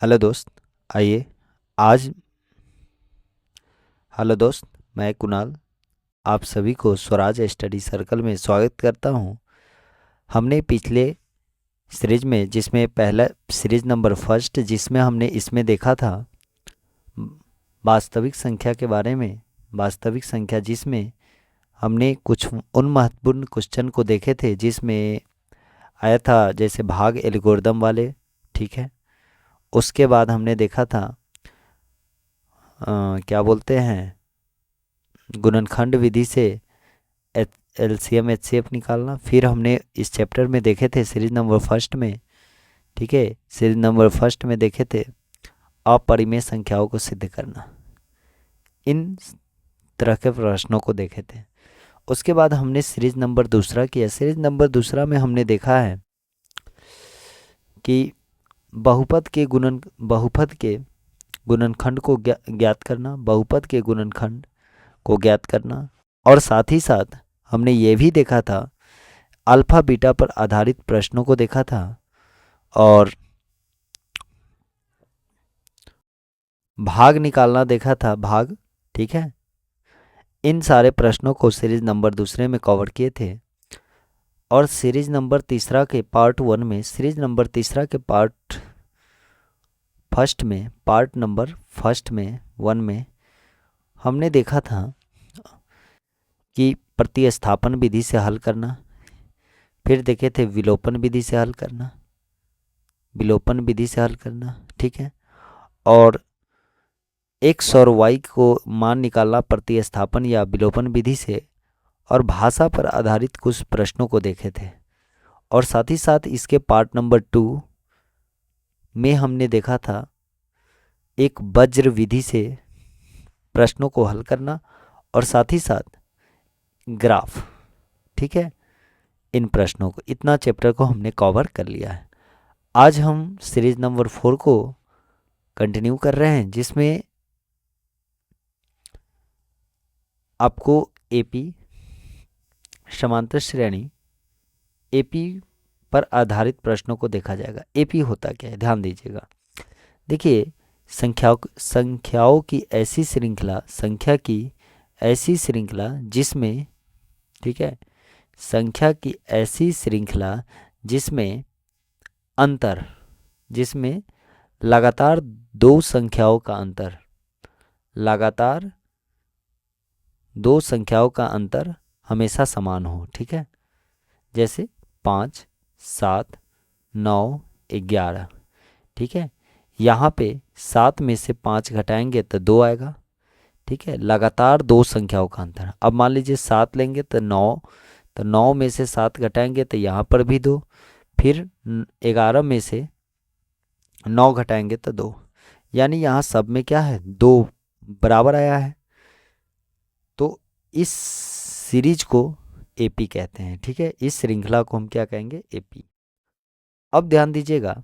Hello दोस्त। आइए आज हेलो दोस्त, मैं कुणाल आप सभी को स्वराज स्टडी सर्कल में स्वागत करता हूं। हमने पिछले सीरीज में जिसमें पहला सीरीज नंबर फर्स्ट जिसमें हमने इसमें देखा था वास्तविक संख्या के बारे में। वास्तविक संख्या जिसमें हमने कुछ उन महत्वपूर्ण क्वेश्चन को देखे थे जिसमें आया था जैसे भाग एल्गोरिदम वाले। ठीक है। उसके बाद हमने देखा था क्या बोलते हैं गुणनखंड विधि से एलसीएम एचसीएफ निकालना। फिर हमने इस चैप्टर में देखे थे सीरीज नंबर फर्स्ट में। ठीक है, सीरीज नंबर फर्स्ट में देखे थे अपरिमेय संख्याओं को सिद्ध करना। इन तरह के प्रश्नों को देखे थे। उसके बाद हमने सीरीज नंबर दूसरा किया। सीरीज नंबर दूसरा में हमने देखा है कि बहुपद के गुणनखंड को ज्ञात करना, बहुपद के गुणनखंड को ज्ञात करना। और साथ ही साथ हमने ये भी देखा था अल्फा बीटा पर आधारित प्रश्नों को देखा था और भाग निकालना देखा था भाग। ठीक है, इन सारे प्रश्नों को सीरीज नंबर दूसरे में कवर किए थे। और सीरीज नंबर तीसरा के पार्ट वन में सीरीज नंबर तीसरा के पार्ट नंबर फर्स्ट में वन में हमने देखा था कि प्रतिस्थापन विधि से हल करना। फिर देखे थे विलोपन विधि से हल करना, विलोपन विधि से हल करना। ठीक है, और एक्स और वाई को मान निकालना प्रतिस्थापन या विलोपन विधि से। और भाषा पर आधारित कुछ प्रश्नों को देखे थे। और साथ ही साथ इसके पार्ट नंबर 2 में हमने देखा था एक वज्र विधि से प्रश्नों को हल करना और साथ ही साथ ग्राफ। ठीक है, इन प्रश्नों को इतना चैप्टर को हमने कवर कर लिया है। आज हम सीरीज नंबर 4 को कंटिन्यू कर रहे हैं जिसमें आपको एपी समांतर श्रेणी एपी पर आधारित प्रश्नों को देखा जाएगा। एपी होता क्या है ध्यान दीजिएगा। देखिए संख्याओं की ऐसी श्रृंखला, संख्या की ऐसी श्रृंखला जिसमें, ठीक है, संख्या की ऐसी श्रृंखला जिसमें अंतर, जिसमें लगातार दो संख्याओं का अंतर, लगातार दो संख्याओं का अंतर हमेशा समान हो। ठीक है, जैसे 5, 7, 9, 11। ठीक है, यहाँ पे 7 में से 5 घटाएंगे तो 2 आएगा। ठीक है, लगातार दो संख्याओं का अंतर। अब मान लीजिए 7 लेंगे तो 9, तो 9 में से 7 घटाएंगे तो यहाँ पर भी 2। फिर 11 में से 9 घटाएंगे तो 2। यानी यहाँ सब में क्या है, 2 बराबर आया है। तो इस सीरीज को एपी कहते हैं। ठीक है, इस श्रृंखला को हम क्या कहेंगे, एपी। अब ध्यान दीजिएगा,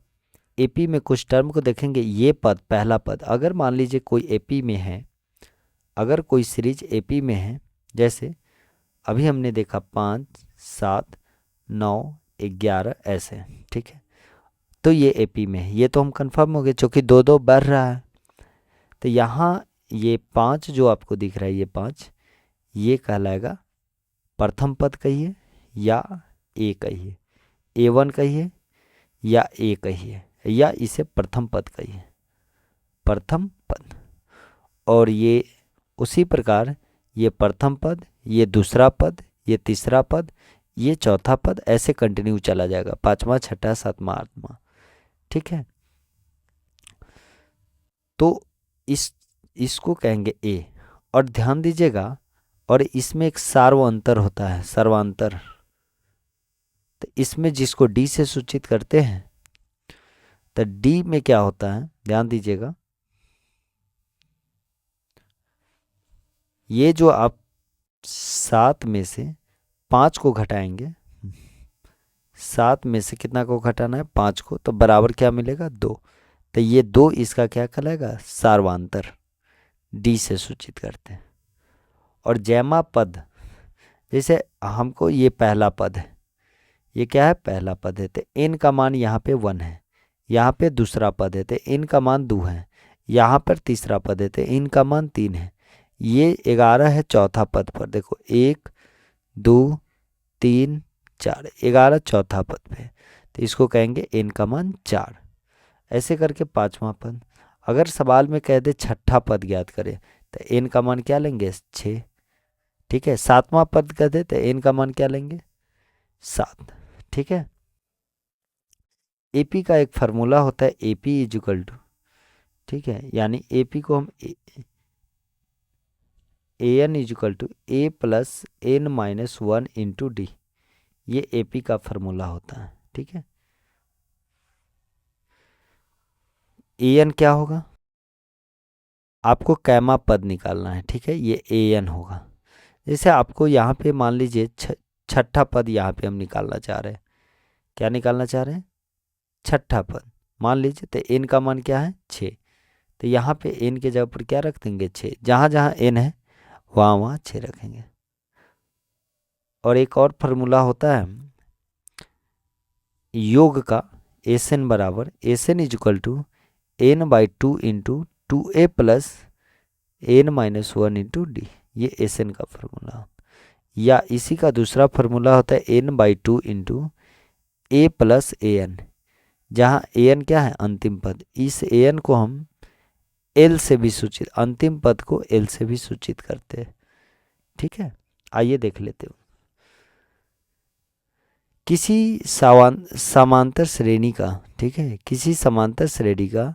एपी में कुछ टर्म को देखेंगे। ये पद, पहला पद, अगर मान लीजिए कोई एपी में है, अगर कोई सीरीज एपी में है, जैसे अभी हमने देखा 5, 7, 9, 11 ऐसे। ठीक है, तो ये एपी में है। ये तो हम कंफर्म हो गए क्योंकि 2-2 बढ़ रहा है। तो यहाँ ये 5 जो आपको दिख रहा है, ये 5, ये कहलाएगा प्रथम पद कहिए या ए कहिए, A1 कहिए या ए कहिए, या इसे प्रथम पद कहिए, प्रथम पद। और ये उसी प्रकार ये प्रथम पद, ये दूसरा पद, ये तीसरा पद, ये चौथा पद, ऐसे कंटिन्यू चला जाएगा, पांचवा, छठा, सातवां, आठवां। ठीक है, तो इसको कहेंगे ए। और ध्यान दीजिएगा, और इसमें एक सार्वअंतर होता है, सर्वांतर। तो इसमें जिसको डी से सूचित करते हैं, तो डी में क्या होता है ध्यान दीजिएगा। ये जो आप 7 में से 5 को घटाएंगे, 7 में से कितना को घटाना है, 5 को, तो बराबर क्या मिलेगा, 2। तो ये 2 इसका क्या कहलाएगा, सार्वांतर, डी से सूचित करते हैं। और जैमा पद, जैसे हमको ये पहला पद है, ये क्या है, पहला पद है, तो एन का मान यहाँ पे 1 है। यहाँ पे दूसरा पद है तो n का मान 2 है, यहाँ पर तीसरा पद है तो n का मान 3 है। ये 11 है चौथा पद पर, देखो 1 2 3 4, 11 चौथा पद पे, तो इसको कहेंगे n का मान 4। ऐसे करके पांचवा पद। अगर सवाल में कह दे छठा पद ज्ञात करें तो n का मान क्या लेंगे 6। ठीक है, सातवां पद कह दे तो n का मान क्या लेंगे 7। ठीक है, एपी का एक फार्मूला होता है एपी इज इक्वल टू, ठीक है, यानी एपी को हम A N is equal to A plus N minus 1 into D, ये एपी का फार्मूला होता है। ठीक है, ए एन क्या होगा, आपको कैमा पद निकालना है। ठीक है, ये ए एन होगा। जैसे आपको यहाँ पे मान लीजिए छठा पद यहाँ पे हम निकालना चाह रहे हैं, क्या निकालना चाह रहे हैं छठा पद, मान लीजिए तो एन का मान क्या है 6, तो यहाँ पे एन के जगह पर क्या रख देंगे 6, जहाँ जहाँ एन है वहाँ वहाँ 6 रखेंगे। और एक और फार्मूला होता है योग का, एस एन बराबर S N is equal to N by 2 into 2a plus N minus 1 into D, ये एस एन का फार्मूला। या इसी का दूसरा फार्मूला होता है N by 2 into A plus A N, जहाँ ए एन क्या है अंतिम पद, इस ए एन को हम एल से भी सूचित, अंतिम पद को एल से भी सूचित करते हैं। ठीक है, आइए देख लेते हो। किसी समांतर श्रेणी का, ठीक है, किसी समांतर श्रेणी का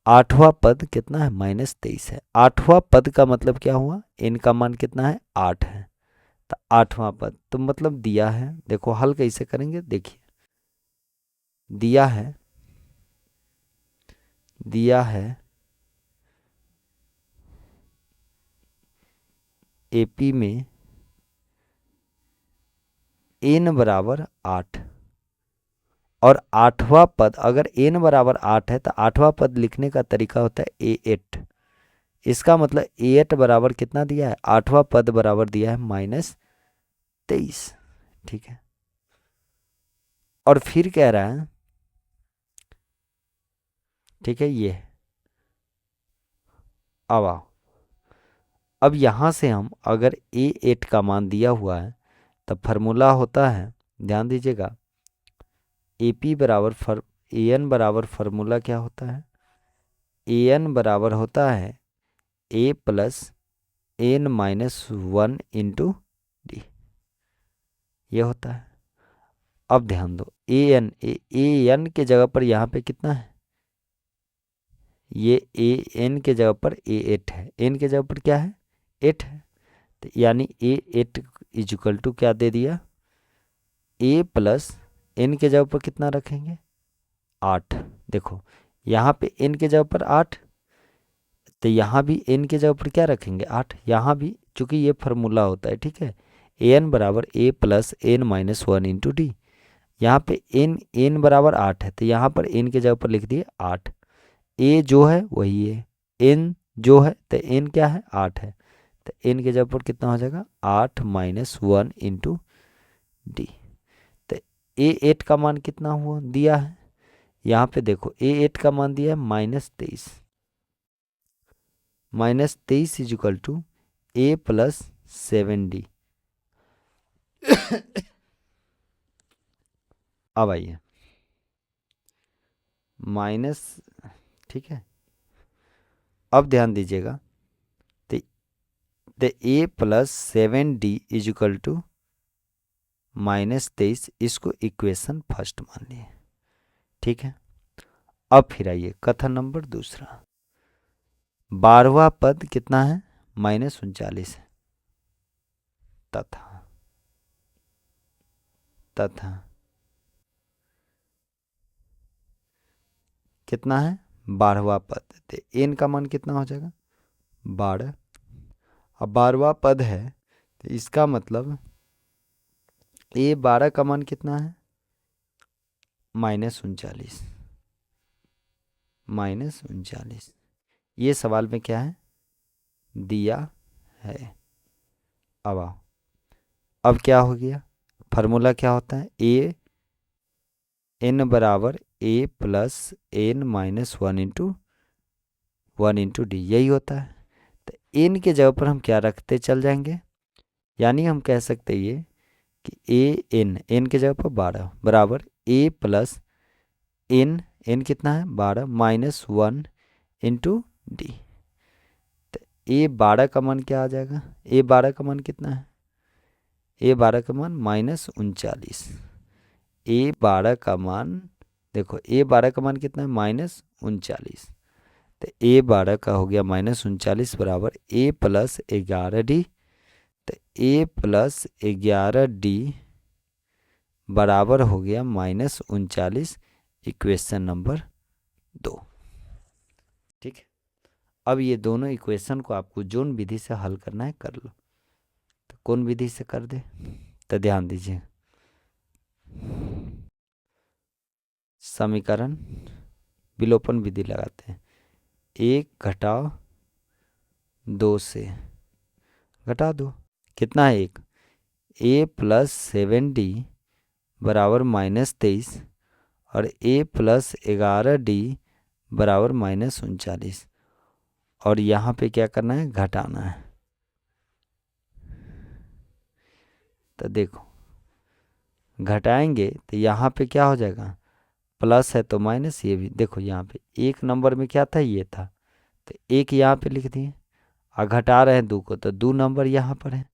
आठवां पद कितना है -23 है। आठवां पद का मतलब क्या हुआ, n का मान कितना है 8 है, तो आठवां पद तो मतलब दिया है। देखो हल कैसे करेंगे, देखिए दिया है एपी में n बराबर 8, और आठवां पद अगर n बराबर 8 है तो आठवां पद लिखने का तरीका होता है A8। इसका मतलब A8 बराबर कितना दिया है, आठवां पद बराबर दिया है -23। ठीक है, और फिर कह रहा है, ठीक है, ये अब आओ, अब यहां से हम अगर A8 का मान दिया हुआ है तब फार्मूला होता है, ध्यान दीजिएगा, AP बराबर AN बराबर फार्मूला क्या होता है, AN बराबर होता है A plus N minus 1 into D, ये होता है। अब ध्यान दो ए एन के जगह पर यहाँ पे कितना है, ये ए एन के जगह पर A8 है, एन के जगह पर क्या है 8 है, तो यानी A8 इज इक्वल टू क्या दे दिया, ए प्लस एन के जगह पर कितना रखेंगे 8। देखो यहाँ पे एन के जगह पर 8, तो यहाँ भी एन के जगह पर क्या रखेंगे 8, यहाँ भी, चूंकि ये फार्मूला होता है। ठीक है, एन बराबर ए plus N minus 1 into D, यहाँ पे एन बराबर 8 है तो यहाँ पर एन के जगह पर लिख दिए 8, ए जो है वही है, एन जो है तो एन क्या है 8 है, तो एन के जगह पर कितना हो जाएगा 8 माइनस 1 इंटू डी। तो A8 का मान कितना हुआ दिया है, यहाँ पे देखो A8 का मान दिया है -23, -23 is equal to A plus 7D। अब आइए माइनस, ठीक है, अब ध्यान दीजिएगा, तो A plus 7D is equal to -23, इसको इक्वेशन फर्स्ट मान लिए। ठीक है, अब फिर आइए कथन नंबर दूसरा, 12वां पद कितना है -39 है, तथा तथा कितना है 12वां पद, तो एन का मान कितना हो जाएगा 12। अब 12वां पद है तो इसका मतलब A12 का मान कितना है -39, -39, ये सवाल में क्या है दिया है। अब आओ, अब क्या हो गया, फार्मूला क्या होता है, ए एन बराबर ए plus N minus one into D, यही होता है। तो एन के जगह पर हम क्या रखते चल जाएंगे, यानी हम कह सकते ये कि एन के जगह पर 12 बराबर ए प्लस एन कितना है 12 माइनस 1 इंटू डी। तो ए 12 का मान क्या आ जाएगा, ए 12 का मान कितना है, ए 12 का मान -39। ए 12 का मान देखो, ए 12 का मान कितना है -39। तो ए 12 का हो गया -39 बराबर ए प्लस 11 डी। तो ए प्लस 11 डी बराबर हो गया -39, इक्वेशन नंबर 2। ठीक है, अब ये दोनों इक्वेशन को आपको जोन विधि से हल करना है, कर लो। तो कौन विधि से कर दे, तो ध्यान दीजिए, समीकरण विलोपन विधि लगाते हैं। 1 घटाओ 2 से घटा दो, कितना है 1, ए प्लस 7 डी बराबर -23 और ए प्लस 11 डी बराबर -39। और यहाँ पे क्या करना है, घटाना है। तो देखो घटाएंगे तो यहाँ पे क्या हो जाएगा, प्लस है तो माइनस, ये भी देखो यहाँ पे एक नंबर में क्या था, ये था, तो एक यहाँ पे लिख दिए। और घटा रहे हैं 2 को, तो 2 नंबर यहाँ पर है,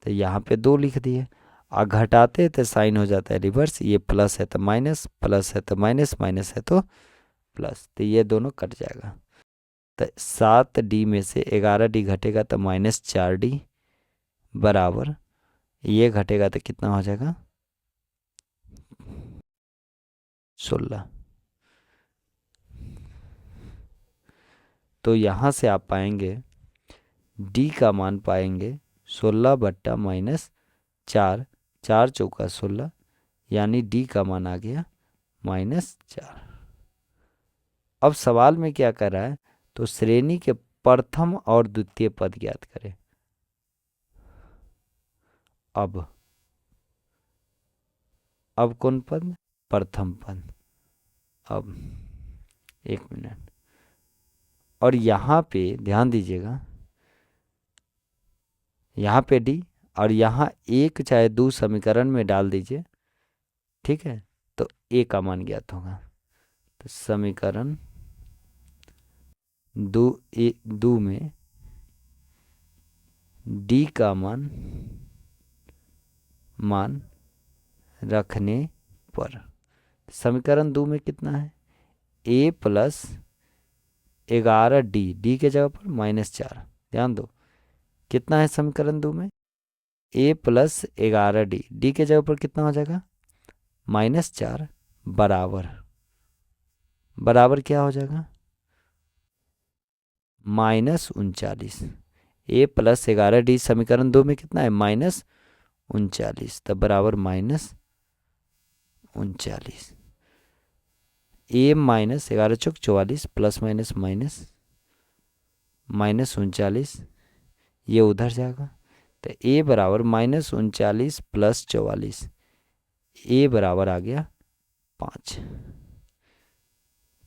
तो यहाँ पे 2 लिख दिए। और घटाते तो साइन हो जाता है रिवर्स, ये प्लस है तो माइनस, प्लस है तो माइनस, माइनस है तो प्लस, तो ये दोनों कट जाएगा। तो 7 डी में से 11 डी घटेगा तो -4 डी बराबर, ये घटेगा तो कितना हो जाएगा 16। तो यहाँ से आप पाएंगे डी का मान पाएंगे 16 बट्टा -4, 4 चौका 16, यानी डी का मान आ गया -4। अब सवाल में क्या कर रहा है, तो श्रेणी के प्रथम और द्वितीय पद ज्ञात करें। अब कौन पद, प्रथम पद। अब 1 मिनट, और यहाँ पे ध्यान दीजिएगा, यहाँ पे डी और यहाँ 1 चाहे 2 समीकरण में डाल दीजिए, ठीक है, तो ए का मान ज्ञात होगा। तो समीकरण 2 में डी का मान रखने पर समीकरण 2 में कितना है, ए प्लस 11 डी, डी के जगह पर -4, ध्यान दो कितना है समीकरण 2 में, ए प्लस 11 डी, डी के जगह पर कितना हो जाएगा -4 बराबर, बराबर क्या हो जाएगा -39। ए प्लस 11 डी समीकरण 2 में कितना है -39, तब बराबर -39। ए माइनस 11 चौक 44 प्लस माइनस माइनस -39, ये उधर जाएगा। तो ए बराबर -39 प्लस 44, ए बराबर आ गया 5।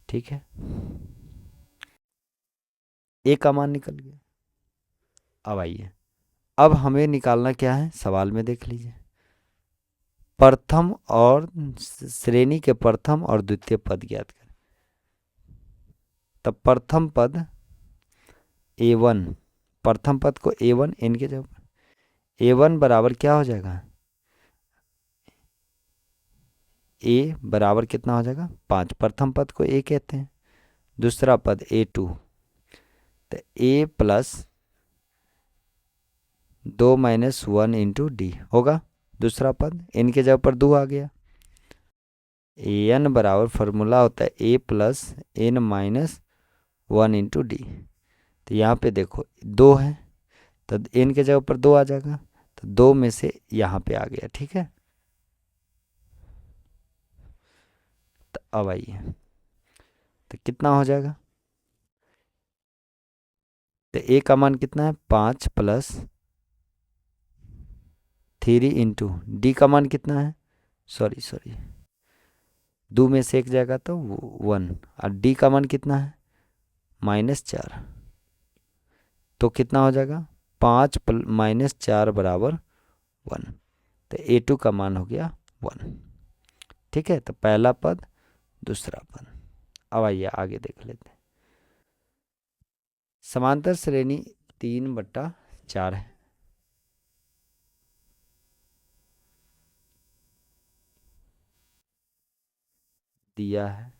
ठीक है, ए का मान निकल गया। अब आइए, अब हमें निकालना क्या है, सवाल में देख लीजिए, प्रथम और श्रेणी के प्रथम और द्वितीय पद ज्ञात करें। तब प्रथम पद a1, प्रथम पद को a1 n के जगह पर a1 बराबर क्या हो जाएगा, a बराबर कितना हो जाएगा 5, प्रथम पद को a कहते हैं। दूसरा पद a2, तो a plus 2 minus 1 into D होगा। दूसरा पद n के जगह पर 2 आ गया। an बराबर फॉर्मूला होता है a plus n minus 1 into D. तो यहाँ पे देखो 2 है, तो n के जगह पर 2 आ जाएगा, तो 2 में से यहाँ पे आ गया। ठीक है, तो अब आइए, तो कितना हो जाएगा, तो a का मान कितना है 5 प्लस 3 इंटू डी का मान कितना है, सॉरी 2 में से 1 जाएगा तो 1, और डी का मान कितना है -4, तो कितना हो जाएगा 5 -4 बराबर 1, तो A2 का मान हो गया 1। ठीक है, तो पहला पद दूसरा पद। अब आइए आगे देख लेते हैं। समांतर श्रेणी 3/4 है। दिया है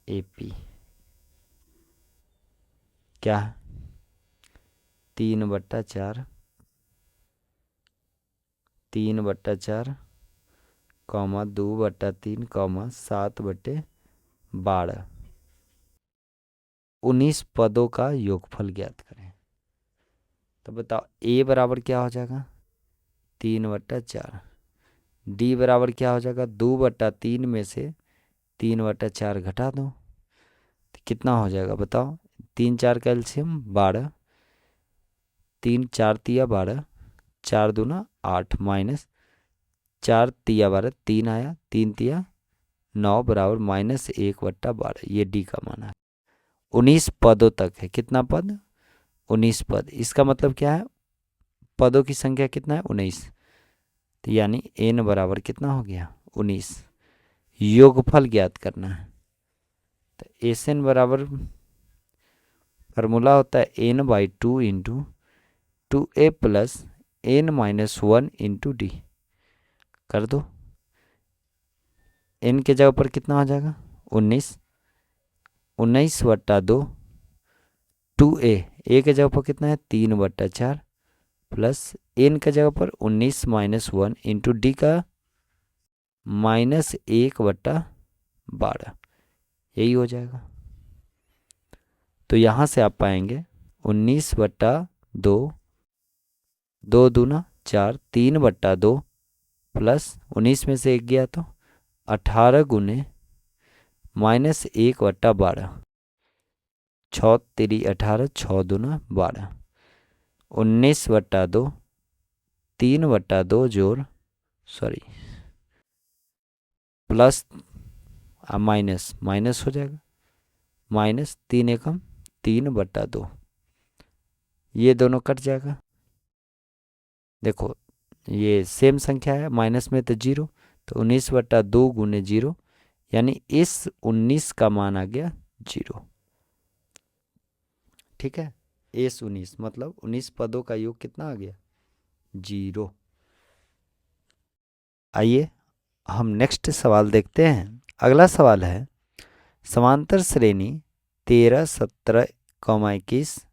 AP क्या है 3/4, 3/4 कॉमा 2/3 कॉमा 7/12, 19 पदों का योगफल ज्ञात करें। तो बताओ A बराबर क्या हो जाएगा 3/4, डी बराबर क्या हो जाएगा 2/3 में से 3/4 घटा दो, तो कितना हो जाएगा बताओ। 3 4 का एलसीएम 12, 3 4 तिया 12, 4 दूना 8 माइनस 4 तिया 12, 3 आया, 3 तिया 9 बराबर -1/12, ये डी का मान है। 19 पदों तक है, कितना पद 19 पद, इसका मतलब क्या है पदों की संख्या कितना है 19, तो यानी n बराबर कितना हो गया 19। योगफल ज्ञात करना है, तो SN बराबर फार्मूला होता है n/2 into 2a plus n-1 into D. कर दो, n के जगह पर कितना हो जाएगा 19, 19/2, 2a, a के जगह पर कितना है 3/4 प्लस n के जगह पर 19-1 इंटू डी का -1/12, यही हो जाएगा। तो यहाँ से आप पाएंगे 19/2, 2 दूना 4, 3/2 प्लस 19 में से 1 गया तो 18 गुने -1/12, 6 3 18, 6 दूना 12, 19/2, 3/2 जोड़ सॉरी प्लस माइनस माइनस हो जाएगा, -3 एकम 3/2, ये दोनों कट जाएगा। देखो ये सेम संख्या है, माइनस में तो 0, तो 19/2 गुने 0, यानी इस 19 का मान आ गया 0। ठीक है, इस 19 मतलब 19 पदों का योग कितना आ गया 0। आइए हम नेक्स्ट सवाल देखते हैं। अगला सवाल है समांतर श्रेणी 13 17 21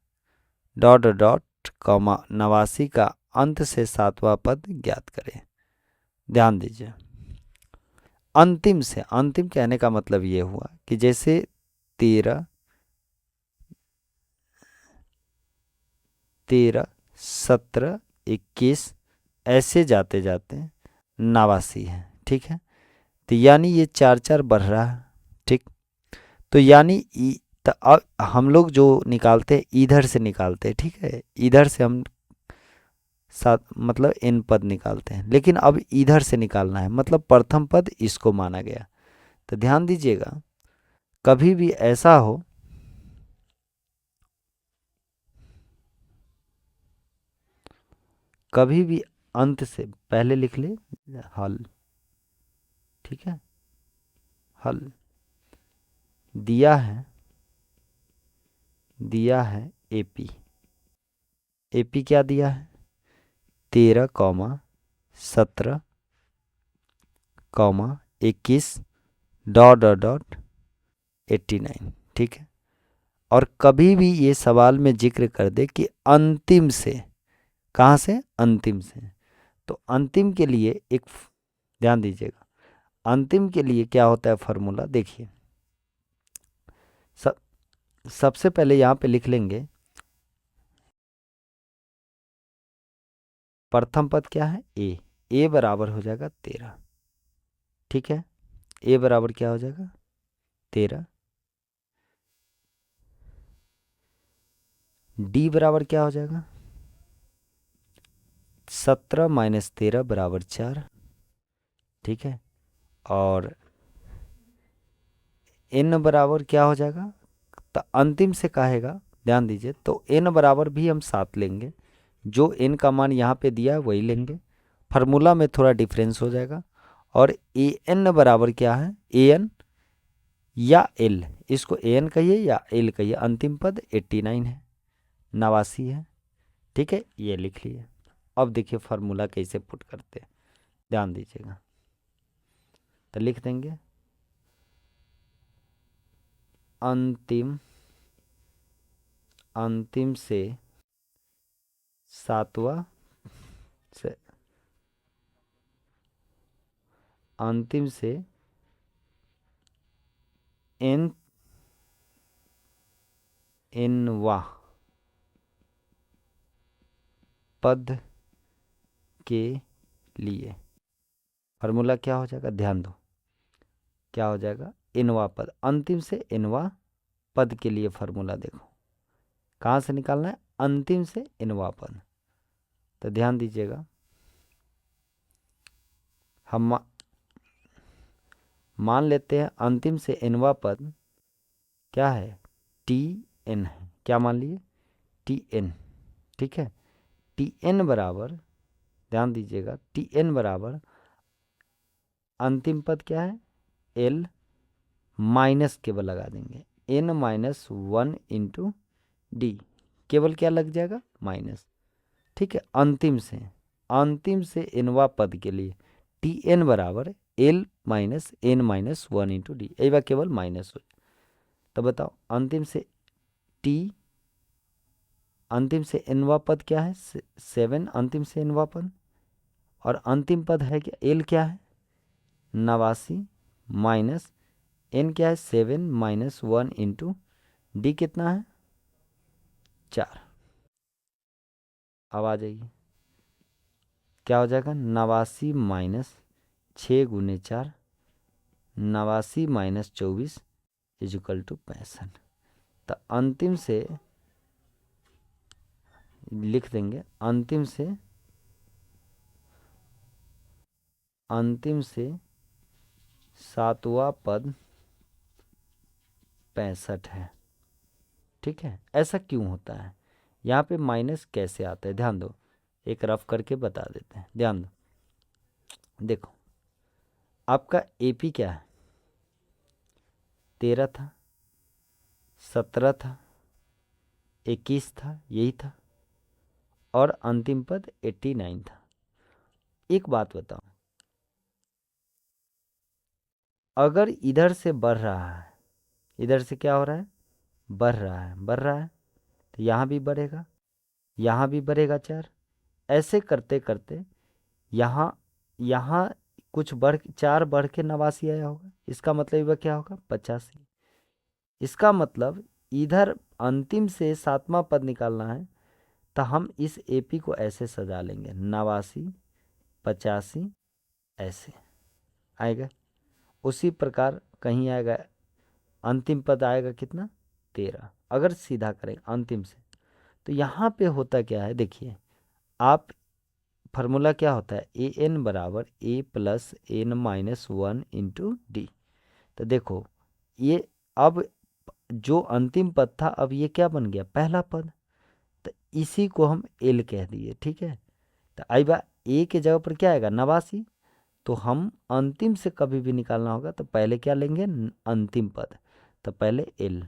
डॉट डॉट कॉमा 89 का अंत से 7वां पद ज्ञात करें। ध्यान दीजिए, अंतिम से, अंतिम कहने का मतलब ये हुआ कि जैसे 13 17 21 ऐसे जाते जाते 89 है। ठीक है, तो यानी ये 4 4 बढ़ रहा है। ठीक, तो यानी तो अब हम लोग जो निकालते हैं इधर से निकालते हैं। ठीक है, इधर से हम सात मतलब n पद निकालते हैं, लेकिन अब इधर से निकालना है, मतलब प्रथम पद इसको माना गया। तो ध्यान दीजिएगा, कभी भी ऐसा हो कभी भी अंत से पहले लिख ले हल। ठीक है, हल दिया है AP, AP क्या दिया है 13 17 21 डॉट डॉट डॉट 89। ठीक है, और कभी भी ये सवाल में जिक्र कर दे कि अंतिम से, कहाँ से अंतिम से, तो अंतिम के लिए एक ध्यान दीजिएगा, अंतिम के लिए क्या होता है फॉर्मूला देखिए। सब सबसे पहले यहाँ पे लिख लेंगे प्रथम पद क्या है A बराबर हो जाएगा 13। ठीक है, A बराबर क्या हो जाएगा 13, D बराबर क्या हो जाएगा 17 - 13 बराबर 4। ठीक है, और n बराबर क्या हो जाएगा, तो अंतिम से कहेगा, ध्यान दीजिए, तो n बराबर भी हम 7 लेंगे, जो n का मान यहाँ पे दिया है वही लेंगे, फार्मूला में थोड़ा डिफरेंस हो जाएगा। और ए एन बराबर क्या है, ए एन या एल, इसको ए एन कहिए या एल कहिए, अंतिम पद 89 है, 89 है, ठीक है, ये लिख लिए। अब देखिए फार्मूला कैसे पुट करते हैं, ध्यान दीजिएगा, तो लिख देंगे अंतिम अंतिम से सातवां से अंतिम से एनवा पद के लिए फार्मूला क्या हो जाएगा, ध्यान दो, क्या हो जाएगा, एनवा पद, अंतिम से एनवा पद के लिए फार्मूला देखो कहाँ से निकालना है, अंतिम से एनवा पद। तो ध्यान दीजिएगा, हम मान लेते हैं अंतिम से एनवा पद क्या है, टी एन है, क्या मान लिए, टी एन, ठीक है, टी एन बराबर, ध्यान दीजिएगा, टी एन बराबर अंतिम पद क्या है, एल माइनस केवल लगा देंगे, एन माइनस 1 इंटू डी, केवल क्या लग जाएगा, माइनस, ठीक है, अंतिम से एनवा पद के लिए टी एन बराबर L minus N minus 1 into D, यही बात केवल माइनस हो। तो बताओ अंतिम से एनवा पद क्या है, 7, अंतिम से एनवा पद, और अंतिम पद है क्या, एल क्या है, 89 माइनस एन क्या है, 7 माइनस 1 इंटू डी कितना है, 4। अब आ जाइए, क्या हो जाएगा, 89 माइनस 6 × 4, 89 माइनस 24 इजिकल टू 65। तो अंतिम से लिख देंगे, अंतिम से सातवां पद 65 है, ठीक है। ऐसा क्यों होता है, यहाँ पे माइनस कैसे आता है, ध्यान दो, एक रफ करके बता देते हैं, ध्यान दो, देखो आपका एपी क्या है, 13 था, 17 था, 21 था, यही था, और अंतिम पद 89 था। एक बात बताओ, अगर इधर से बढ़ रहा है, इधर से क्या हो रहा है, बढ़ रहा है, तो यहाँ भी बढ़ेगा, यहाँ भी बढ़ेगा 4, ऐसे करते करते यहाँ यहाँ कुछ 4 बढ़ के 89 आया होगा, इसका मतलब वह क्या होगा, 85। इसका मतलब इधर अंतिम से सातवां पद निकालना है, तो हम इस एपी को ऐसे सजा लेंगे, 89 85 ऐसे आएगा। उसी प्रकार कहीं आएगा, अंतिम पद आएगा कितना, 13, अगर सीधा करें अंतिम से। तो यहाँ पे होता क्या है, देखिए आप, फार्मूला क्या होता है, ए एन बराबर ए plus N minus 1 into D. तो देखो ये, अब जो अंतिम पद था, अब ये क्या बन गया, पहला पद, तो इसी को हम एल कह दिए, ठीक है। तो आई बा ए के जगह पर क्या आएगा, 89, तो हम अंतिम से कभी भी निकालना होगा तो पहले क्या लेंगे, अंतिम पद, तो पहले एल।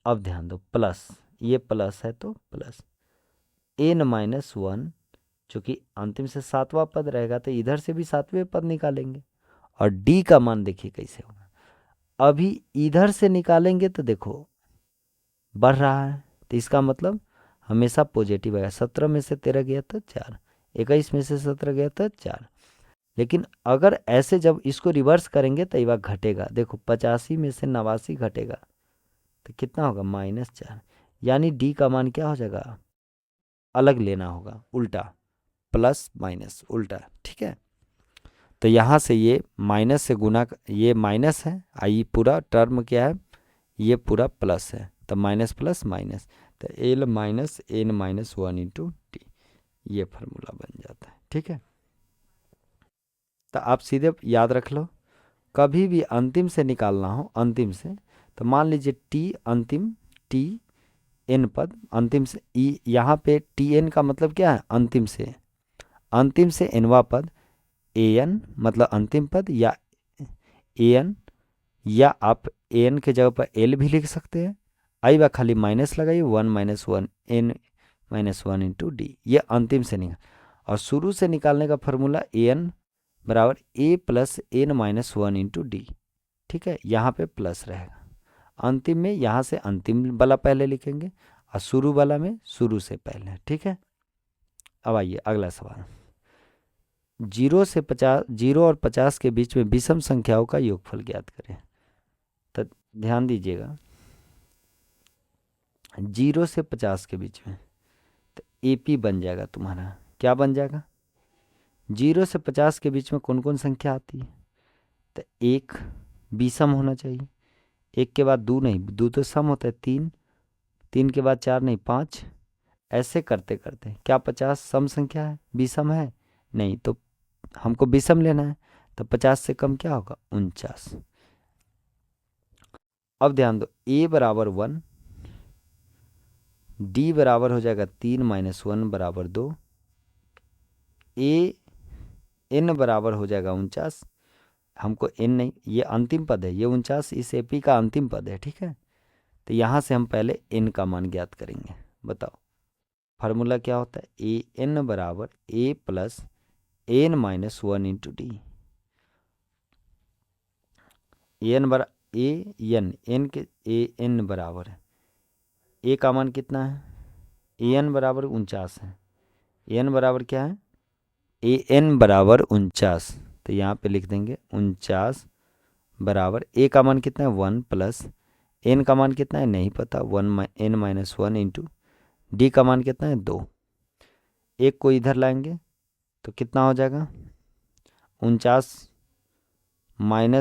अब ध्यान दो, प्लस, ये प्लस है तो प्लस एन माइनस 1, चूंकि अंतिम से सातवां पद रहेगा तो इधर से भी सातवें पद निकालेंगे, और डी का मान देखिए कैसे होगा, अभी इधर से निकालेंगे तो देखो बढ़ रहा है, तो इसका मतलब हमेशा पॉजिटिव आएगा, 17 में से 13 गया तो 4, 21 में से 17 गया तो 4। लेकिन अगर ऐसे जब इसको रिवर्स करेंगे तो ये बात घटेगा, देखो 85 में से 89 घटेगा तो कितना होगा, -4, यानी डी का मान क्या हो जाएगा, अलग लेना होगा, उल्टा, प्लस माइनस उल्टा, ठीक है। तो यहाँ से ये माइनस से गुना, ये माइनस है, आई पूरा टर्म क्या है, ये पूरा प्लस है, तो माइनस प्लस माइनस, तो L minus N minus 1 into T, ये फार्मूला बन जाता है, ठीक है। तो आप सीधे याद रख लो, कभी भी अंतिम से निकालना हो, अंतिम से, तो मान लीजिए टी अंतिम, टी एन पद अंतिम से, ई यहाँ पे टी एन का मतलब क्या है, अंतिम से, अंतिम से एनवा पद, ए एन मतलब अंतिम पद, या ए एन, या आप ए एन के जगह पर एल भी लिख सकते हैं। आई बा खाली माइनस लगाइए, 1 - 1 एन -1 इंटू डी, ये अंतिम से निकाल। और शुरू से निकालने का फॉर्मूला ए एन बराबर ए प्लस एन -1 इंटू डी। ठीक है, यहाँ पे प्लस रहेगा। अंतिम में यहाँ से अंतिम वाला पहले लिखेंगे और शुरू वाला में शुरू से पहले। ठीक है, अब आइए अगला सवाल। 0 और 50 के बीच में विषम संख्याओं का योगफल ज्ञात करें। तो ध्यान दीजिएगा, 0 से 50 के बीच में, तो एपी बन जाएगा तुम्हारा, क्या बन जाएगा, 0 से 50 के बीच में कौन कौन संख्या आती है, तो एक विषम होना चाहिए, एक के बाद दो नहीं, दो तो सम होता है, तीन, तीन के बाद चार नहीं, पाँच, ऐसे करते करते क्या 50 सम संख्या है, विषम है नहीं, तो हमको विषम लेना है, तो 50 से कम क्या होगा, 49। अब ध्यान दो, ए बराबर 1, डी बराबर हो जाएगा 3 - 1 बराबर 2, ए एन बराबर हो जाएगा 49, हमको एन नहीं, ये अंतिम पद है, ये 49 इस एपी का अंतिम पद है। ठीक है, तो यहाँ से हम पहले एन का मान ज्ञात करेंगे। बताओ फार्मूला क्या होता है, ए एन बराबर ए plus N -1 into D. N बरा ए एन के ए एन बराबर है, ए का मान कितना है, ए एन बराबर 49 है, एन बराबर क्या है, ए एन बराबर 49, तो यहाँ पे लिख देंगे 49 बराबर ए का मान कितना है 1 प्लस एन का मान कितना है नहीं पता, एन -1 इंटू डी का मान कितना है 2। एक को इधर लाएंगे तो कितना हो जाएगा, 49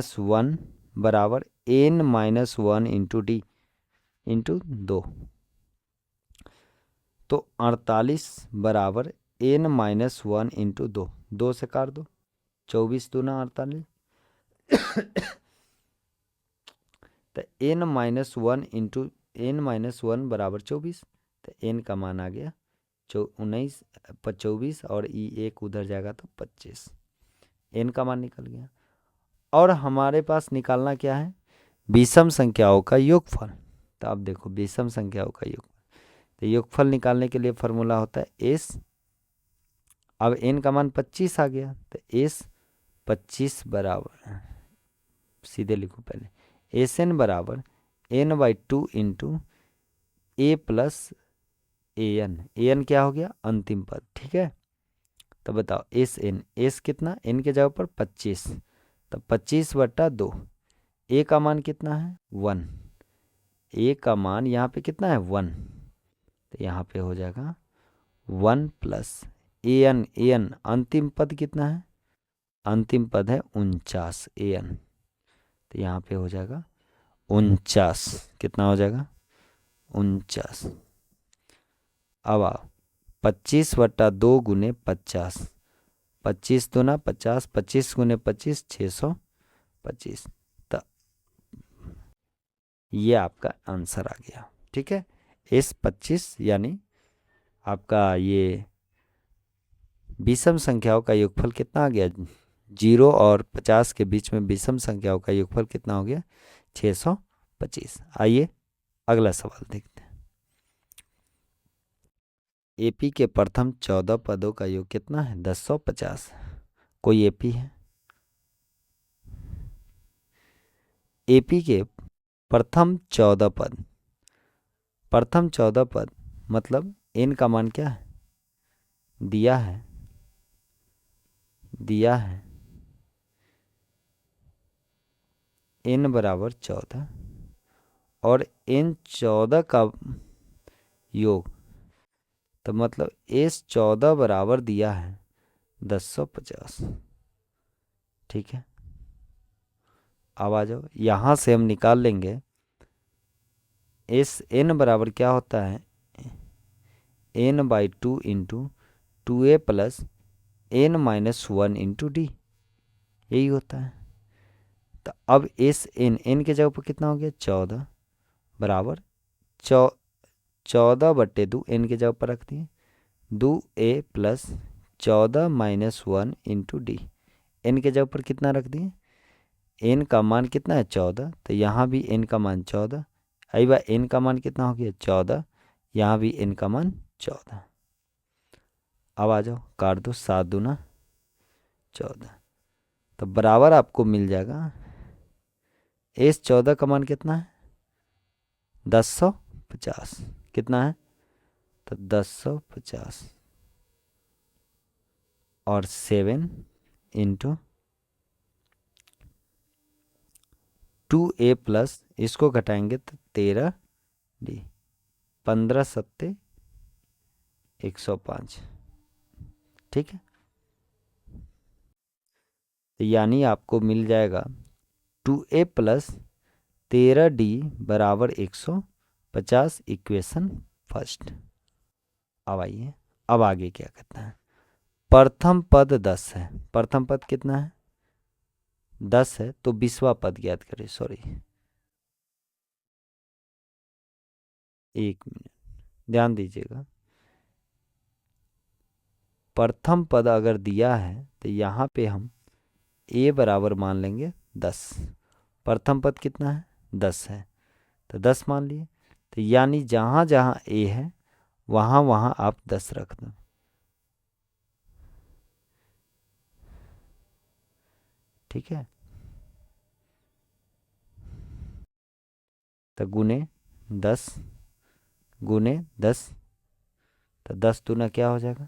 - 1 बराबर एन -1 इंटू डी इंटू 2, तो 48 बराबर एन -1 इंटू 2, 2 से काट दो, 24 दूना 48, तो एन -1 इंटू एन -1 बराबर 24, तो एन का मान आ गया 24, और ई एक उधर जाएगा तो 25, एन का मान निकल गया। और हमारे पास निकालना क्या है, विषम संख्याओं का योगफल। तो अब देखो विषम संख्याओं का योगफल, तो योगफल निकालने के लिए फॉर्मूला होता है एस, अब एन का मान 25 आ गया, तो एस 25 बराबर, सीधे लिखो पहले, एस एन बराबर n/2 into A plus A N क्या हो गया, अंतिम पद। ठीक है, तो बताओ एस एन, एस कितना, एन के जगह पर 25, तो 25/2, ए का मान कितना है 1, ए का मान यहाँ पे कितना है 1, तो यहाँ पे हो जाएगा 1 प्लस ए एन अंतिम पद कितना है, अंतिम पद है 49 ए एन, तो यहाँ पे हो जाएगा 49, कितना हो जाएगा 49। अब आओ 25/2 गुने 50, 25 दूना 50, 25 गुने 25 625, तो ये आपका आंसर आ गया। ठीक है, इस 25 यानी आपका ये विषम संख्याओं का योगफल कितना आ गया, 0 और 50 के बीच में विषम संख्याओं का योगफल कितना हो गया, 625। आइए अगला सवाल देखते हैं। एपी के प्रथम 14 पदों का योग कितना है, 1050। कोई एपी है, एपी के प्रथम 14 पद, प्रथम 14 पद मतलब एन का मान क्या है, दिया है, दिया है एन बराबर 14, और एन 14 का योग, तो मतलब एस 14 बराबर दिया है 1050। ठीक है, अब आ जाओ, यहाँ से हम निकाल लेंगे एस एन बराबर क्या होता है, n/2 into 2a plus n -1 into D, यही होता है। तो अब एस एन, एन के जगह पर कितना हो गया 14 बराबर 14/2, एन के जगह पर रख दिए 2a प्लस 14 - 1 × डी। एन के जगह पर कितना रख दिए, एन का मान कितना है 14, तो यहाँ भी एन का मान 14। आई बार एन का मान कितना हो गया 14, यहाँ भी एन का मान 14। अब आ जाओ काट दो, 7 दूना 14, तो बराबर आपको मिल जाएगा एस 14 का मान कितना है 1050। कितना है तो 1050 और 7 × 2a प्लस इसको घटाएंगे तो 13d, 15 सत्ते 105। ठीक है, तो यानी आपको मिल जाएगा 2a प्लस 13d बराबर 150, इक्वेशन फर्स्ट। अब आइए, अब आगे क्या करना है। प्रथम पद 10 है, प्रथम पद कितना है 10 है, तो 20वां पद ज्ञात करें। सॉरी, 1 मिनट ध्यान दीजिएगा। प्रथम पद अगर दिया है तो यहाँ पे हम a बराबर मान लेंगे 10। प्रथम पद कितना है 10 है, तो 10 मान लिए। तो यानी जहाँ जहाँ a है वहाँ वहाँ आप 10 रख दो। ठीक है, तो गुने 10 गुने 10, तो 10 दूना क्या हो जाएगा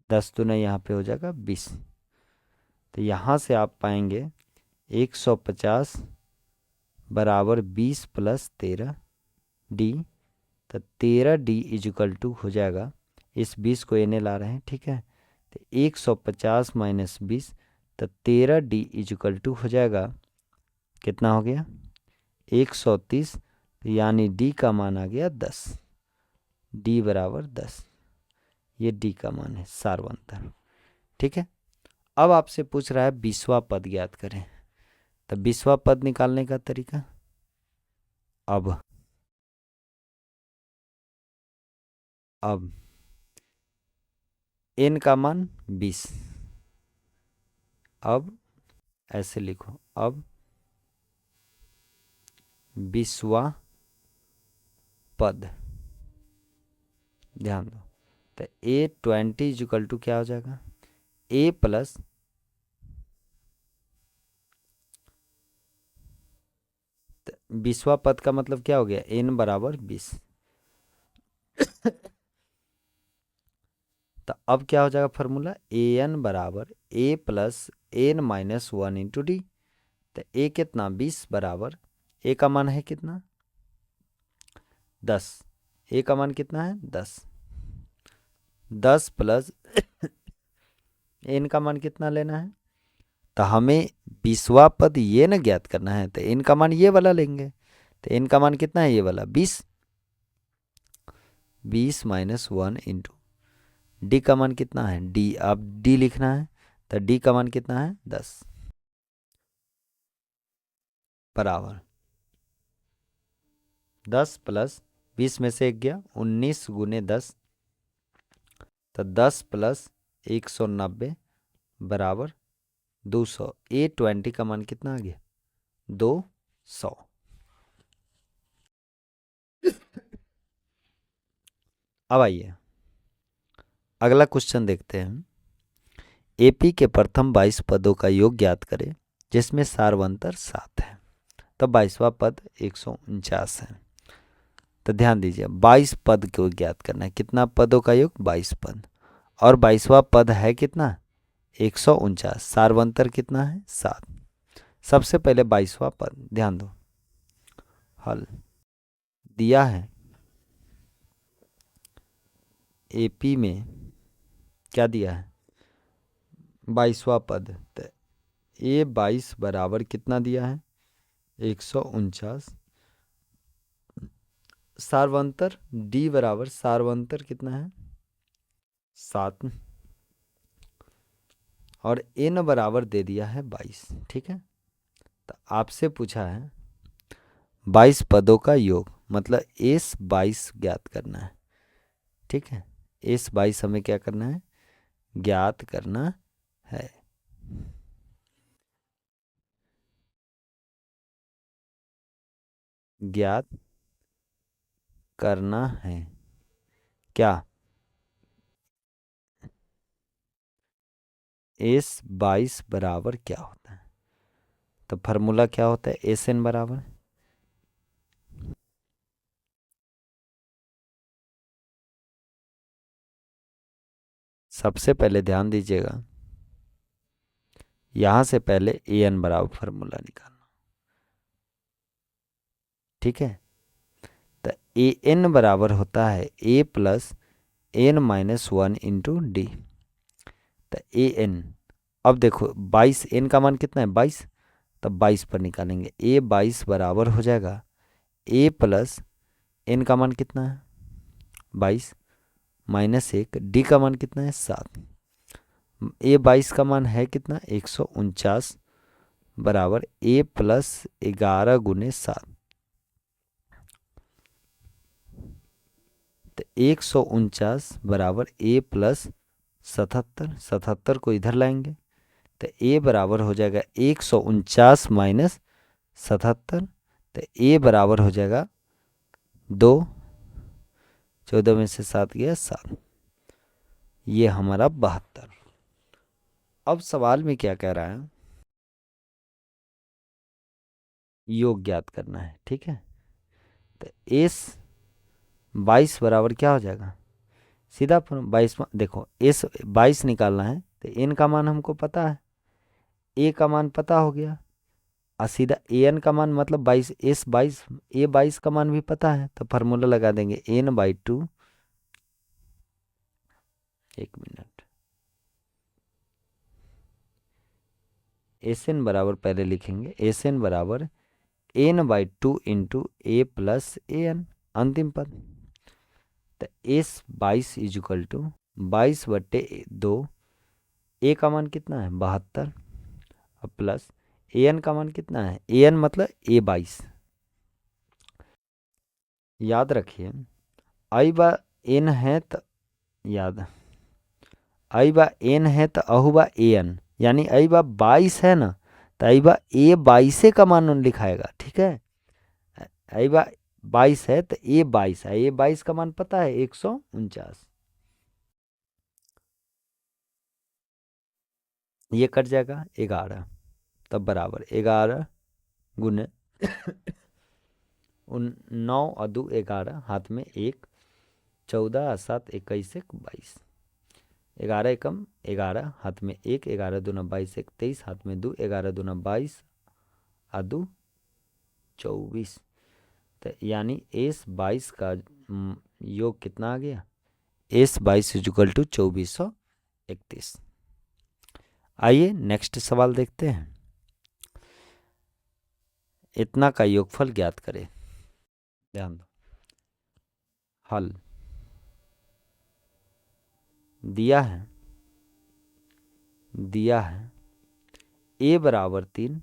10 दूना यहाँ पे हो जाएगा 20। तो यहाँ से आप पाएंगे 150 बराबर 20 प्लस 13d, तो 13d इजिकल टू हो जाएगा, इस 20 को एने ला रहे हैं। ठीक है, तो 150 - 20, तो 13d इजिकल टू हो जाएगा, कितना हो गया 130, यानी d का मान आ गया 10। d बराबर 10, ये d का मान है सारवंतर। ठीक है, अब आपसे पूछ रहा है 20वां पद ज्ञात करें। तो 20वां पद निकालने का तरीका, अब n का मान 20, अब ऐसे लिखो, अब 20वां पद, ध्यान दो, तो a20 इजिकल टू क्या हो जाएगा a प्लस 20वां पद का मतलब क्या हो गया n बराबर 20। तो अब क्या हो जाएगा फॉर्मूला, an बराबर a प्लस n - 1 × d। तो a कितना 20 बराबर a का मान है कितना 10, a का मान कितना है 10, 10 प्लस n का मान कितना लेना है, तो हमें 20वां पद ये ना ज्ञात करना है, तो n का मान ये वाला लेंगे। तो n का मान कितना है ये वाला 20, 20 - 1 × d का मान कितना है d, अब d लिखना है, तो d का मान कितना है 10 बराबर 10 प्लस 20 में से 1 गया 19 गुने 10, तो 10 प्लस 190 बराबर 200। a20 का मान कितना आ गया 200। अब आइए अगला क्वेश्चन देखते हैं। एपी के प्रथम 22 पदों का योग ज्ञात करें जिसमें सारवंतर 7 है। तो 22वां पद 149 है। तो ध्यान दीजिए 22 पद को ज्ञात करना है, कितना पदों का योग 22 पद, और 22वां पद है कितना 149, सारवंतर कितना है 7। सबसे पहले 22वां पद ध्यान दो, हल दिया है एपी में, क्या दिया है 22वां पद, तो a22 बराबर कितना दिया है 149, सारवंतर d बराबर सारवंतर कितना है 7, और n बराबर दे दिया है 22। ठीक है, तो आपसे पूछा है 22 पदों का योग, मतलब s 22 ज्ञात करना है। ठीक है, s 22 हमें क्या करना है, ज्ञात करना है। ज्ञात करना है क्या, s 22 बराबर क्या होता है। तो फार्मूला क्या होता है, एस एन बराबर, सबसे पहले ध्यान दीजिएगा, यहां से पहले ए एन बराबर फार्मूला निकालना। ठीक है, तो ए एन बराबर होता है a plus N minus one into D. तो ए एन, अब देखो 22, एन का मान कितना है 22, तब 22 पर निकालेंगे, ए 22 बराबर हो जाएगा ए प्लस एन का मान कितना है 22 माइनस 1, डी का मान कितना है 7। ए 22 का मान है कितना 149 बराबर ए प्लस 11 गुने 7। तो 149 बराबर ए प्लस 77, 77 को इधर लाएंगे तो ए बराबर हो जाएगा 149 माइनस 77। तो ए बराबर हो जाएगा 2, 14 में से 7 गया 7, ये हमारा 72। अब सवाल में क्या कह रहा है, योग ज्ञात करना है। ठीक है, तो एस 22 बराबर क्या हो जाएगा, सीधा 22, देखो एस 22 निकालना है तो एन का मान हमको पता है, ए का मान पता हो गया, और सीधा ए एन का मान मतलब 22, एस 22, ए 22 का मान भी पता है, तो फार्मूला लगा देंगे n/2। एक मिनट, एस एन बराबर पहले लिखेंगे, एस एन बराबर n/2 into A plus A N, अंतिम पद। तो एस 22 इजिकल टू 22/2, ए का मान कितना है 72, और प्लस ए एन का मान कितना है, ए एन मतलब ए 22। याद रखिए आई बा एन है तो, याद आई बा एन है तो अहू बा ए एन, यानी आई बा 22 है ना, तो आई बा ए 22 का मान लिखाएगा। ठीक है, आई बा 22 है तो ए 22 है, ए 22 का मान पता है 149, ये कट जाएगा 11, तब बराबर 11 गुने उन 9 और 2 11, हाथ में 1, 14 और 7 21 एक 22, 11 एकम 11, हाथ में 1, 11 दूना 22 एक 23, हाथ में 2, 11 दूना 22 और 2 24। तो यानी एस 22 का योग कितना आ गया, एस 22 इजिकल टू 2431। आइए नेक्स्ट सवाल देखते हैं, इतना का योगफल ज्ञात करें। ध्यान दो, हल दिया है ए बराबर 3,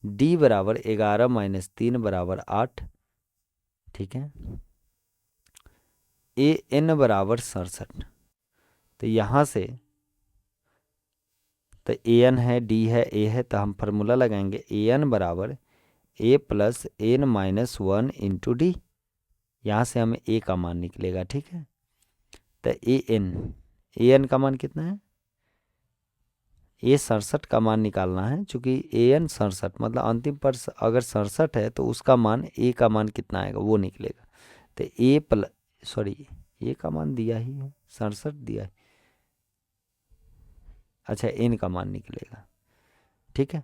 डी बराबर 11 माइनस 3 बराबर 8। ठीक है, ए एन बराबर 67, तो यहाँ से तो ए एन है, डी है, ए है, तो हम फार्मूला लगाएंगे ए एन बराबर ए plus N minus one into D, यहाँ से हमें ए का मान निकलेगा। ठीक है, तो ए एन का मान कितना है, ए 67 का मान निकालना है, चूंकि ए एन 67 मतलब अंतिम पर अगर 67 है तो उसका मान ए का मान कितना आएगा वो निकलेगा। तो ए प्लस, सॉरी ए का मान दिया ही है 67 दिया है, अच्छा एन का मान निकलेगा। ठीक है,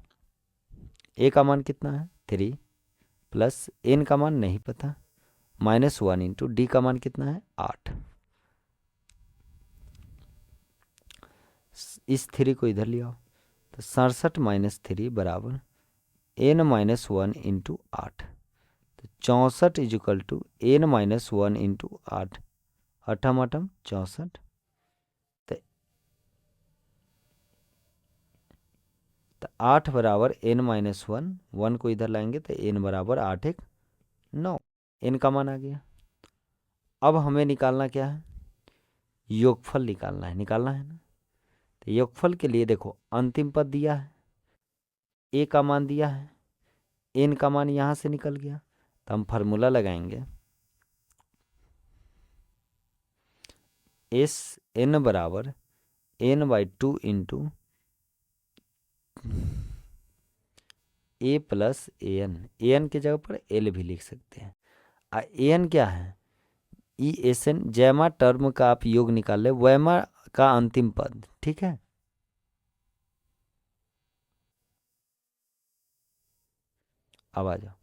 ए का मान कितना है 3, प्लस एन का मान नहीं पता -1 इंटू डी का मान कितना है 8। इस 3 को इधर ले आओ, तो 67 माइनस 3 बराबर n-1 इंटू 8, तो 64 is equal to n-1 into 8, Atham Atham 64। तो तो 8 बराबर n-1, 1 को इधर लाएंगे तो n बराबर 8 1 9, n का मान आ गया। अब हमें निकालना क्या है, योगफल निकालना है ना। तो योगफल के लिए देखो अंतिम पद दिया है, a का मान दिया है, n का मान यहाँ से निकल गया, तो हम फार्मूला लगाएंगे एस n बराबर n/2 into a plus an की जगह पर l भी लिख सकते हैं। an क्या है, ई एस एन, जैमा टर्म का आप योग निकाल ले, वैमा का अंतिम पद, ठीक है। अब आ जाओ,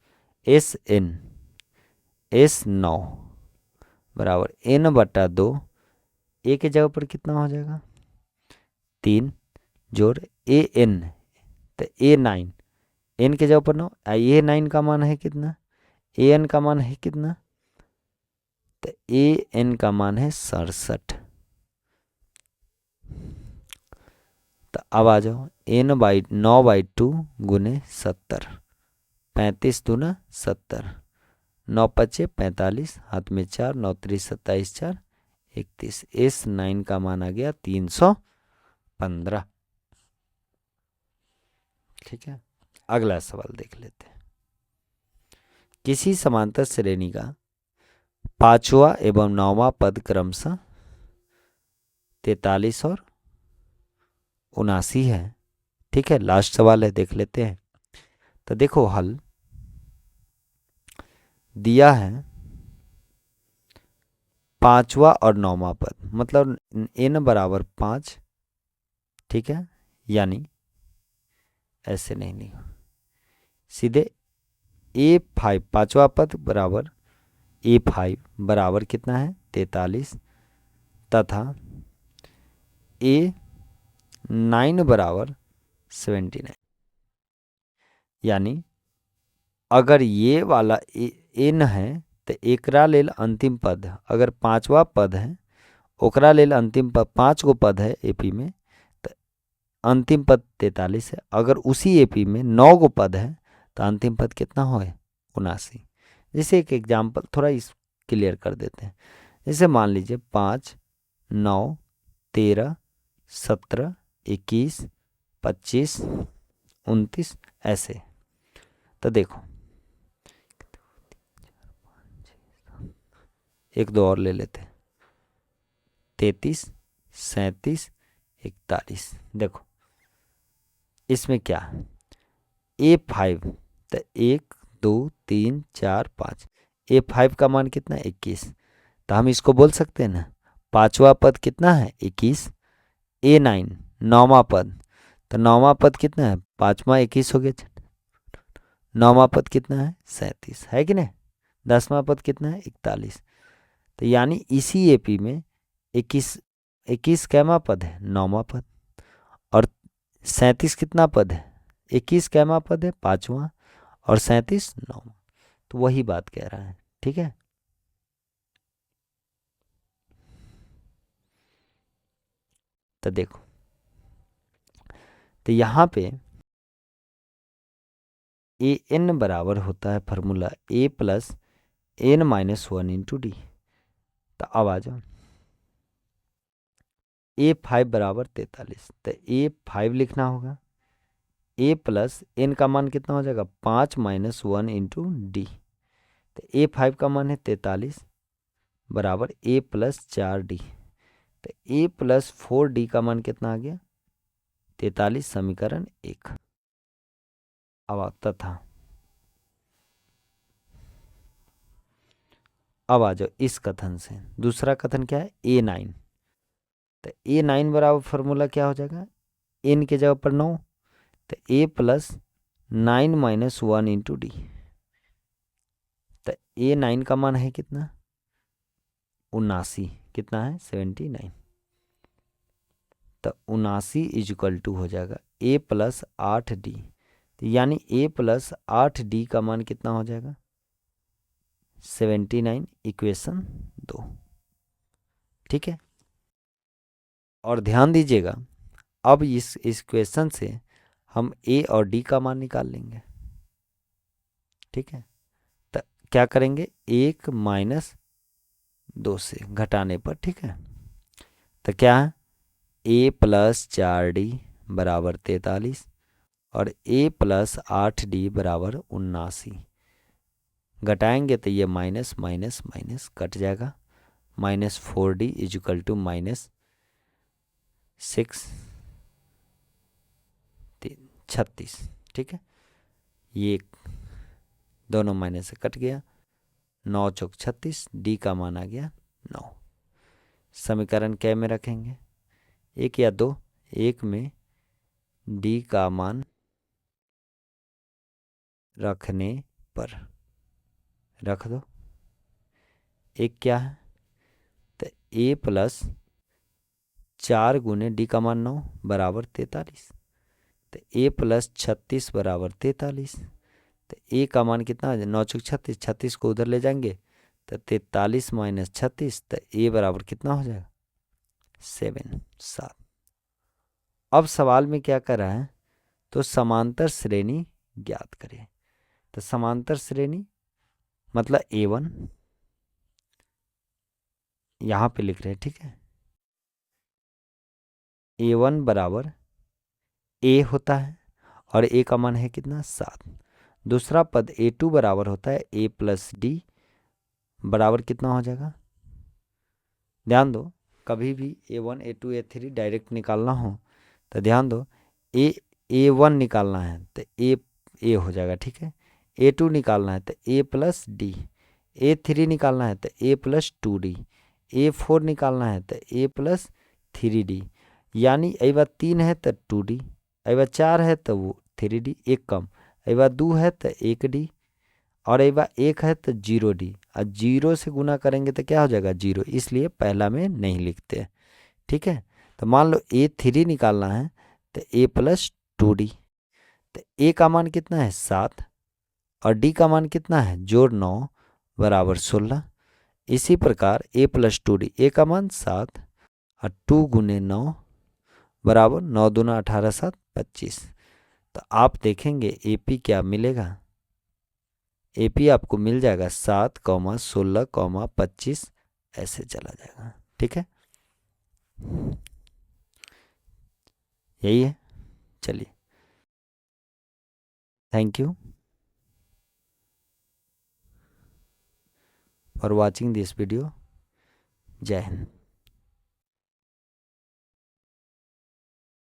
S9 बराबर n/2, ए के जगह पर कितना हो जाएगा 3 जोड़ an, तो a9, n के जगह पर 9, a9 का मान है कितना, an का मान है कितना, तो an का मान है 67। तो अब आ जाओ n/9/2 गुने 70, 35 दूना 70, 9 पचे 45, हाथ में 4, 9 3 27 4 31, S9 का मान आ गया 315। ठीक है, अगला सवाल देख लेते हैं। किसी समांतर श्रेणी का पांचवा एवं नौवां पद क्रमशः 43 और 79 है। ठीक है, लास्ट सवाल है, देख लेते हैं। तो देखो हल दिया है पांचवा और नौवां पद, मतलब n बराबर 5, ठीक है, यानी ऐसे नहीं सीधे A5 पांचवा पद बराबर A5 बराबर कितना है 43, तथा A9 बराबर 79, यानी अगर ये वाला n है तो एकरा लेल अंतिम पद, अगर पांचवा पद है ओकरा लेल अंतिम पद, 5 गो पद है एपी में, तो अंतिम पद 43 है। अगर उसी एपी में 9 गो पद है तो अंतिम पद कितना हो 79। जैसे एक एग्जाम्पल थोड़ा इस क्लियर कर देते हैं। जैसे मान लीजिए 5 9 13 17 21 25 29 ऐसे। तो देखो एक दो और ले लेते हैं, 33 37 41। देखो इसमें क्या है A5, तो 1 2 3 4 5, A5 का मान कितना है 21, तो हम इसको बोल सकते हैं ना पांचवा पद कितना है 21, A9 नौवां पद, तो नौवां पद कितना है, पांचवा 21 हो गया, नौवां पद कितना है 37, है कि नहीं, 10वां पद कितना है 41। तो यानी इसी एपी में 21 कैमा पद है, नौवां पद, और 37 कितना पद है, 21 कैमा पद है, पांचवा, और 37 नौवां। तो वही बात कह रहा है। ठीक है, तो देखो, तो यहाँ पे an बराबर होता है formula a plus n-1 into D. तो अब आ जाओ A5 बराबर 43, तो A5 लिखना होगा, A प्लस n का मान कितना हो जाएगा 5 माइनस 1 इंटू डी। तो A5 का मान है 43 बराबर A प्लस 4D। तो A प्लस 4D का मान कितना आ गया 43, समीकरण 1। अब तथा अब आ जाओ इस कथन से, दूसरा कथन क्या है A9। तो A9 बराबर फॉर्मूला क्या हो जाएगा, n के जगह पर 9, तो A plus 9 minus 1 into D. तो A9 का मान है कितना 79, कितना है 79। तो 79 इजक्वल टू हो जाएगा A प्लस 8D, तो यानी A प्लस 8D का मान कितना हो जाएगा 79, इक्वेशन 2। ठीक है, और ध्यान दीजिएगा अब इस इक्वेशन से हम ए और डी का मान निकाल लेंगे। ठीक है, तो क्या करेंगे, 1 - 2 से घटाने पर। ठीक है, तो क्या है, a+4d बराबर 43 और a+8d बराबर 79। घटाएंगे तो ये माइनस माइनस माइनस कट जाएगा। -4d is equal to -6 36। ठीक है, ये दोनों माइनस से कट गया। 9 चौक 36, डी का मान आ गया 9। समीकरण क्या में रखेंगे, 1 या 2, 1 में डी का मान रखने पर रख दो। एक क्या है, तो a+4 गुने डी का मान 9 बराबर 43। तो a+36 बराबर 43। तो ए का मान कितना आ जाए, 9 चौक 36, 36 को उधर ले जाएंगे तो 43 - 36, तो ए बराबर कितना हो जाएगा, 7। अब सवाल में क्या कर रहा है, तो समांतर श्रेणी ज्ञात करें। तो समांतर श्रेणी मतलब A1 यहाँ पे लिख रहे हैं। ठीक है, A1 बराबर A होता है और A का मान है कितना, 7। दूसरा पद A2 बराबर होता है A+D बराबर कितना हो जाएगा। ध्यान दो, कभी भी A1 A2 A3 डायरेक्ट निकालना हो तो ध्यान दो, A1 निकालना है तो A हो जाएगा। ठीक है, A2 निकालना है तो A+D, A3 निकालना है तो A+2D, A4 निकालना है तो A+3D। यानी अई बात 3 है तो 2D, अई बात 4 है तो वो 3D, एक कम। अई बात 2 है तो 1D और अई बात 1 है तो 0D। और 0 से गुना करेंगे तो क्या हो जाएगा, 0, इसलिए पहला में नहीं लिखते। ठीक है, तो मान लो A3 निकालना है तो A+2D। तो A का मान कितना है, 7 और D का मान कितना है, जोड़ 9 बराबर 16। इसी प्रकार A+2D, A का मान 7 और 2 गुने 9 बराबर 9 दूना 18 7 25। तो आप देखेंगे AP क्या मिलेगा, AP आपको मिल जाएगा 7, 16, 25 ऐसे चला जाएगा। ठीक है, यही है। चलिए, thank you for watching this video. जय हिंद।